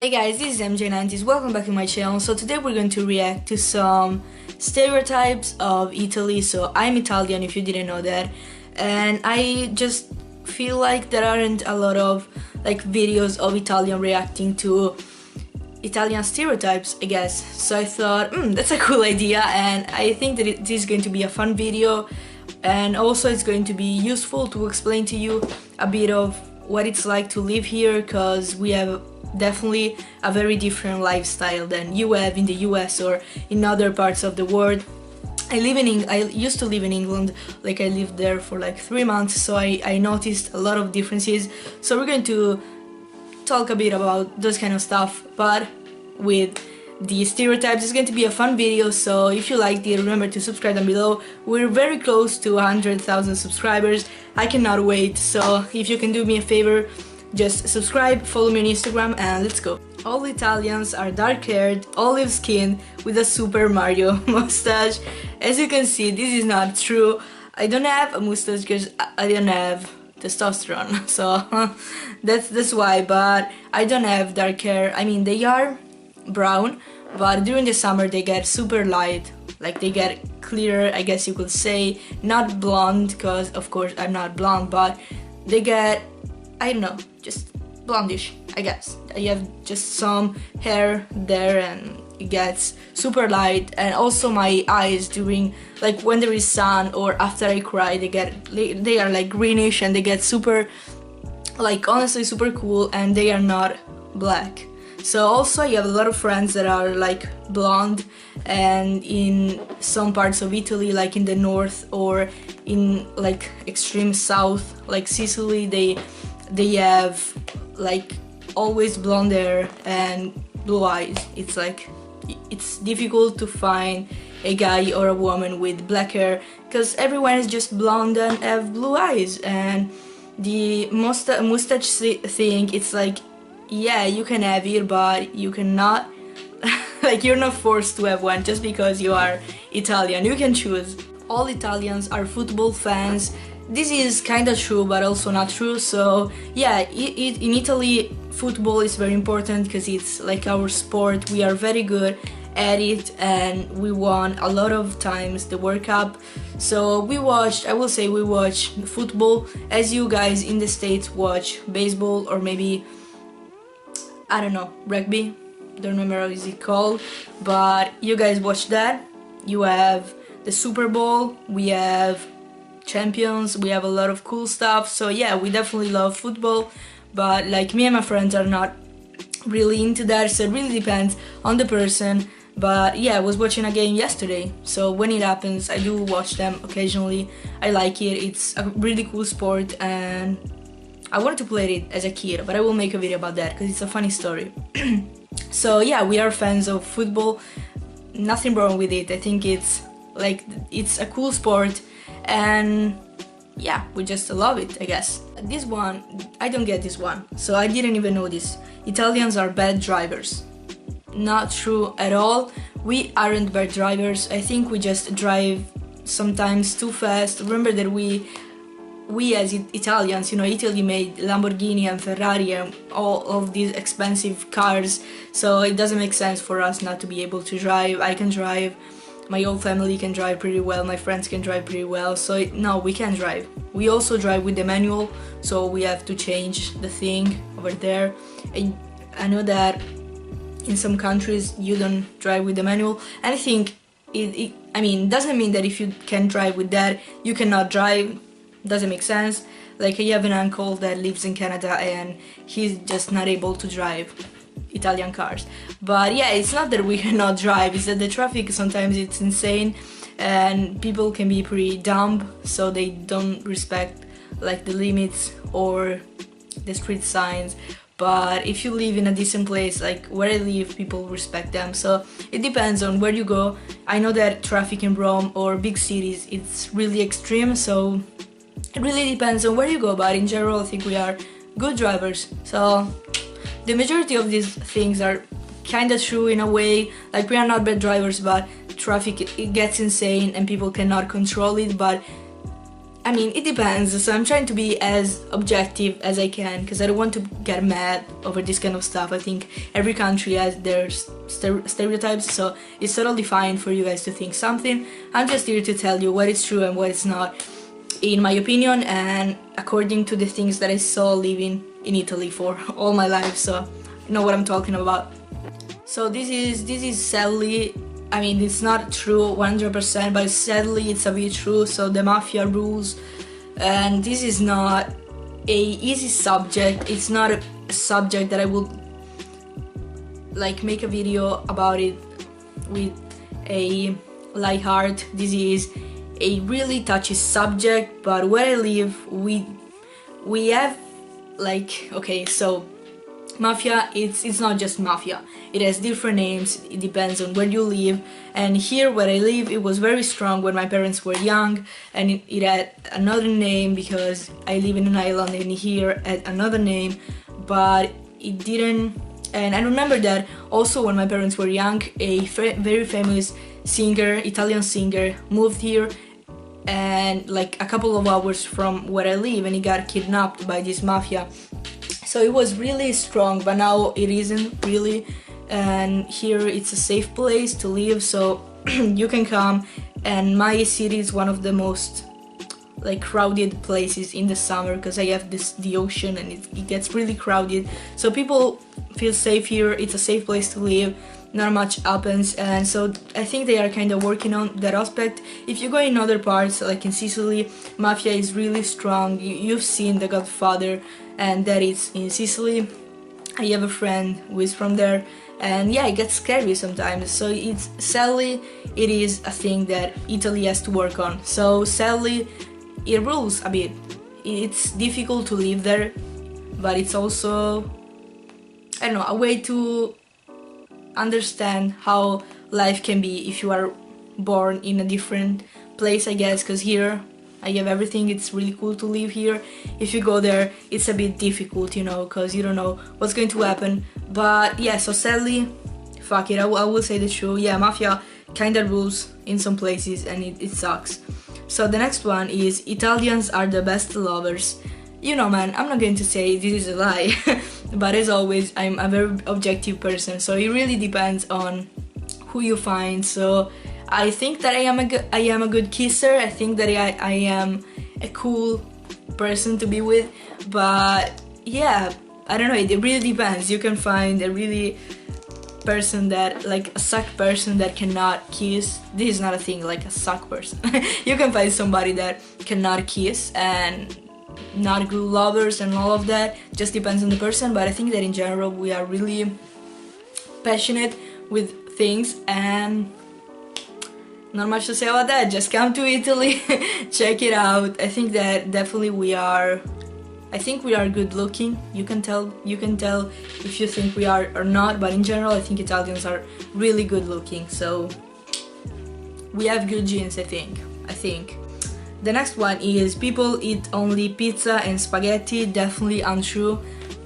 Hey guys, this is MJ90s, welcome back to my channel. So today we're going to react to some stereotypes of Italy. So I'm Italian if you didn't know that, and I just feel like there aren't a lot of videos of Italian reacting to Italian stereotypes, I guess. So I thought, that's a cool idea, and I think that this is going to be a fun video, and also it's going to be useful to explain to you a bit of what it's like to live here, because we have definitely a very different lifestyle than you have in the US or in other parts of the world. I used to live in England, I lived there for 3 months, so I noticed a lot of differences. So we're going to talk a bit about those kind of stuff, but with the stereotypes. It's going to be a fun video, so if you liked it, remember to subscribe down below. We're very close to 100,000 subscribers. I cannot wait, so if you can do me a favor, just subscribe, follow me on Instagram, and let's go. All Italians are dark-haired, olive-skinned, with a Super Mario mustache. As you can see, this is not true. I don't have a mustache because I don't have testosterone, so that's why, but I don't have dark hair. I mean, they are brown, but during the summer they get super light, they get clearer, I guess you could say. Not blonde, because of course I'm not blonde, but they get, I don't know, just blondish, I guess. You have just some hair there and it gets super light. And also my eyes during, when there is sun or after I cry, they are greenish and they get super, honestly super cool, and they are not black. So also you have a lot of friends that are blonde, and in some parts of Italy, in the north or in extreme south, Sicily, they have always blonde hair and blue eyes. It's difficult to find a guy or a woman with black hair, because everyone is just blonde and have blue eyes. And the mustache thing, it's yeah, you can have it, but you cannot you're not forced to have one just because you are Italian. You can choose. All Italians are football fans. This is kinda true, but also not true. So yeah, in Italy, football is very important because it's our sport. We are very good at it, and we won a lot of times the World Cup. So I will say we watch football as you guys in the States watch baseball, or maybe, I don't know, rugby. Don't remember how is it called, but you guys watch that. You have the Super Bowl, we have champions, we have a lot of cool stuff. So yeah, we definitely love football, but me and my friends are not really into that, so it really depends on the person. But yeah, I was watching a game yesterday, so when it happens I do watch them occasionally. I like it, it's a really cool sport, and I wanted to play it as a kid, but I will make a video about that because it's a funny story. So yeah, we are fans of football, nothing wrong with it. I think it's a cool sport, and yeah, we just love it, I guess. This one, I don't get this one, so I didn't even know this. Italians are bad drivers. Not true at all. We aren't bad drivers. I think we just drive sometimes too fast. Remember that we as Italians, Italy made Lamborghini and Ferrari and all of these expensive cars, so it doesn't make sense for us not to be able to drive. I can drive, my whole family can drive pretty well, my friends can drive pretty well, so no, we can drive. We also drive with the manual, so we have to change the thing over there. I know that in some countries you don't drive with the manual, and I think it doesn't mean that if you can drive with that, you cannot drive. Doesn't make sense. I have an uncle that lives in Canada, and he's just not able to drive Italian cars. But yeah, it's not that we cannot drive, it's that the traffic sometimes it's insane, and people can be pretty dumb, so they don't respect the limits or the street signs. But if you live in a decent place, where I live, people respect them. So it depends on where you go. I know that traffic in Rome or big cities, it's really extreme, so it really depends on where you go, but in general I think we are good drivers. So the majority of these things are kinda true in a way. We are not bad drivers, but traffic, it gets insane and people cannot control it. But I mean, it depends, so I'm trying to be as objective as I can because I don't want to get mad over this kind of stuff. I think every country has their stereotypes, so it's totally fine for you guys to think something. I'm just here to tell you what is true and what is not, in my opinion, and according to the things that I saw living in Italy for all my life, so you know what I'm talking about. So this is sadly, I mean, it's not true 100%, but sadly it's a bit true. So the mafia rules, and this is not a easy subject. It's not a subject that I will like make a video about it with a light heart. This is a really touchy subject, but where I live, we have like, okay, so mafia, it's not just mafia, it has different names, it depends on where you live, and here where I live it was very strong when my parents were young, and it had another name because I live in an island, and here had another name, but it didn't. And I remember that also when my parents were young, a very famous singer, Italian singer, moved here and like a couple of hours from where I live, and he got kidnapped by this mafia. So it was really strong, but now it isn't really, and here it's a safe place to live, so you can come. And my city is one of the most like crowded places in the summer because I have the ocean, and it gets really crowded, so people feel safe here. It's a safe place to live, not much happens, and so I think they are kind of working on that aspect. If you go in other parts, like in Sicily, mafia is really strong. You've seen The Godfather, and that is in Sicily. I have a friend who is from there, and yeah, it gets scary sometimes. So it's sadly, it is a thing that Italy has to work on. So sadly, it rules a bit. It's difficult to live there, but it's also, I don't know, a way to understand how life can be if you are born in a different place, I guess, because here I have everything. It's really cool to live here. If you go there, it's a bit difficult, you know, because you don't know what's going to happen. But yeah, so sadly, fuck it, I will say the truth. Yeah, mafia kinda rules in some places, and it sucks. So the next one is Italians are the best lovers. You know, man, I'm not going to say this is a lie, but as always, I'm a very objective person, so it really depends on who you find. So I think that I am a good kisser. I think that I am a cool person to be with, but yeah, I don't know, it really depends. You can find a really person that, like a suck person that cannot kiss. This is not a thing, like a suck person. You can find somebody that cannot kiss and not good lovers and all of that. Just depends on the person, but I think that in general we are really passionate with things, and not much to say about that. Just come to Italy, check it out. I think that definitely we are good looking. You can tell if you think we are or not, but in general I think Italians are really good looking, so we have good genes, I think. The next one is people eat only pizza and spaghetti. Definitely untrue.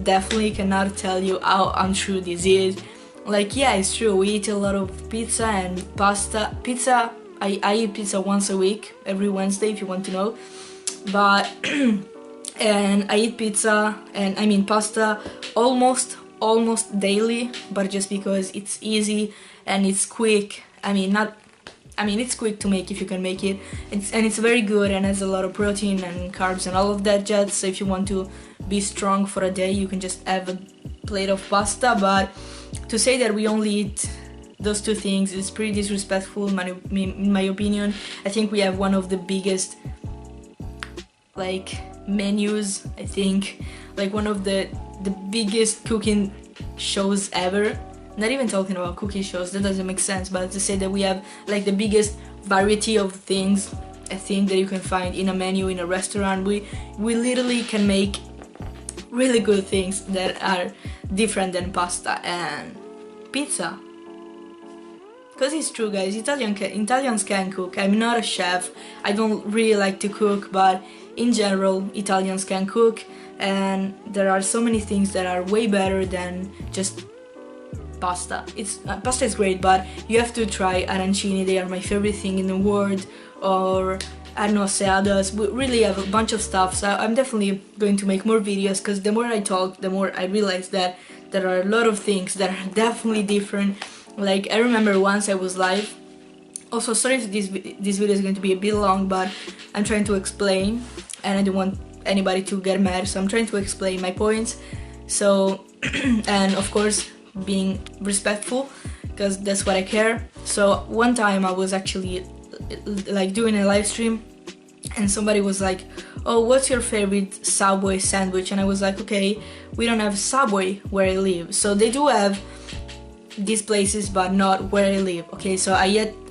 Definitely cannot tell you how untrue this is. Like, yeah, it's true, we eat a lot of pizza and pasta. Pizza, I eat pizza once a week, every Wednesday if you want to know, but and I eat pizza, and I mean pasta almost daily, but just because it's easy and it's quick. It's quick to make if you can make it. It's very good and has a lot of protein and carbs and all of that jazz. So if you want to be strong for a day, you can just have a plate of pasta. But to say that we only eat those two things is pretty disrespectful in my opinion. I think we have one of the biggest like menus, I think, like one of the biggest cooking shows ever. Not even talking about cooking shows, that doesn't make sense, but to say that we have like the biggest variety of things, I think, that you can find in a menu in a restaurant. We literally can make really good things that are different than pasta and pizza. Because it's true, guys, Italians can cook. I'm not a chef, I don't really like to cook, but in general Italians can cook, and there are so many things that are way better than just pasta. Pasta is great, but you have to try arancini. They are my favorite thing in the world. Or I don't know, seadas. We really have a bunch of stuff, so I'm definitely going to make more videos, because the more I talk, the more I realize that there are a lot of things that are definitely different. Like, I remember once I was live. Also, sorry if this video is going to be a bit long, but I'm trying to explain, and I don't want anybody to get mad, so I'm trying to explain my points. So, and of course, being respectful, because that's what I care. So one time I was actually like doing a live stream, and somebody was like, oh, what's your favorite Subway sandwich? And I was like, okay, we don't have Subway where I live. So they do have these places, but not where I live. Okay, so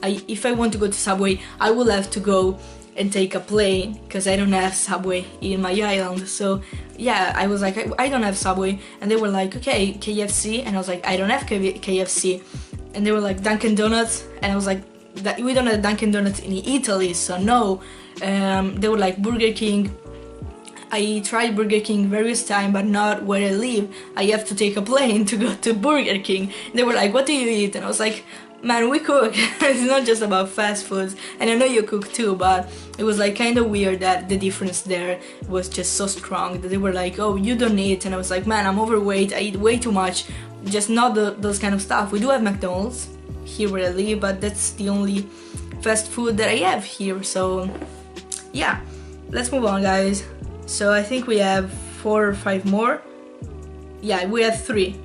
if I want to go to Subway, I will have to go and take a plane, because I don't have Subway in my island. So yeah, I was like, I don't have Subway, and they were like, okay, KFC, and I was like, I don't have KFC, and they were like, Dunkin' Donuts, and I was like, we don't have Dunkin' Donuts in Italy, so no. They were like, Burger King. I tried Burger King various times, but not where I live. I have to take a plane to go to Burger King. They were like, what do you eat? And I was like, man, we cook. It's not just about fast foods, and I know you cook too, but it was like kind of weird that the difference there was just so strong, that they were like, oh, you don't eat, and I was like, man, I'm overweight, I eat way too much, just not those kind of stuff. We do have McDonald's here where I live, but that's the only fast food that I have here. So yeah, let's move on, guys. So I think we have 4 or 5 more. Yeah, we have 3.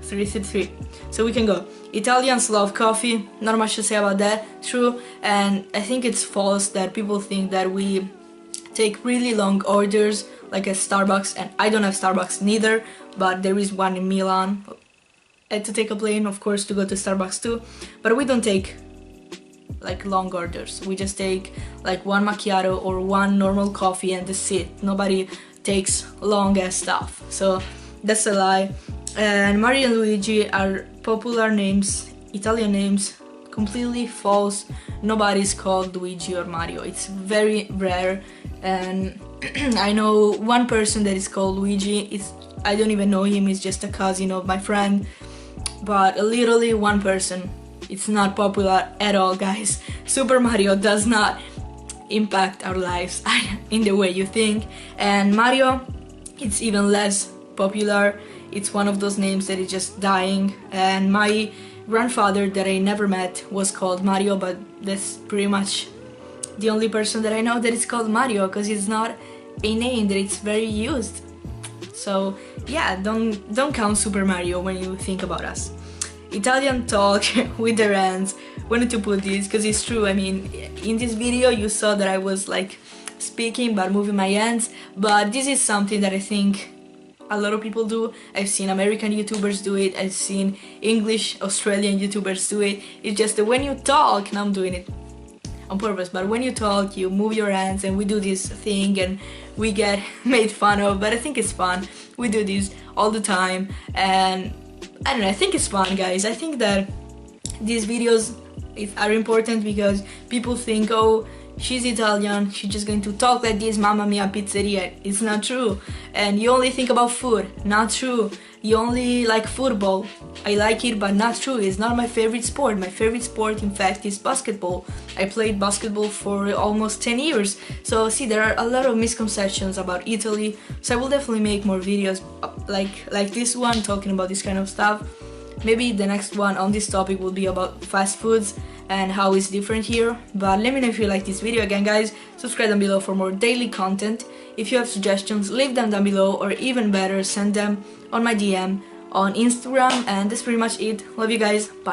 So we can go. Italians love coffee, not much to say about that, true. And I think it's false that people think that we take really long orders like at Starbucks, and I don't have Starbucks neither, but there is one in Milan. I had to take a plane, of course, to go to Starbucks too, but we don't take like long orders. We just take like one macchiato or one normal coffee, and that's it. Nobody takes long ass stuff, so that's a lie. And Mario and Luigi are popular names, Italian names. Completely false. Nobody's called Luigi or Mario. It's very rare, and I know one person that is called Luigi. I don't even know him. He's just a cousin of my friend, but literally one person. It's not popular at all, guys. Super Mario does not impact our lives in the way you think, and Mario, it's even less popular. It's one of those names that is just dying, and my grandfather that I never met was called Mario, but that's pretty much the only person that I know that is called Mario, because it's not a name that it's very used. So yeah, don't count Super Mario when you think about us. Italian talk with their hands. Wanted to put this because it's true. I mean, in this video you saw that I was like speaking but moving my hands, but this is something that I think a lot of people do. I've seen American YouTubers do it, I've seen English, Australian YouTubers do it. It's just that when you talk, and I'm doing it on purpose, but when you talk, you move your hands, and we do this thing and we get made fun of, but I think it's fun. We do this all the time, and I don't know, I think it's fun, guys. I think that these videos are important because people think, oh, she's Italian, she's just going to talk like this, mamma mia pizzeria. It's not true. And you only think about food. Not true. You only like football. I like it, but not true. It's not my favorite sport. My favorite sport, in fact, is basketball. I played basketball for almost 10 years. So see, there are a lot of misconceptions about Italy. So I will definitely make more videos like this one, talking about this kind of stuff. Maybe the next one on this topic will be about fast foods and how it's different here. But let me know if you like this video. Again, guys, subscribe down below for more daily content. If you have suggestions, leave them down below, or even better, send them on my DM on Instagram. And that's pretty much it. Love you guys. Bye.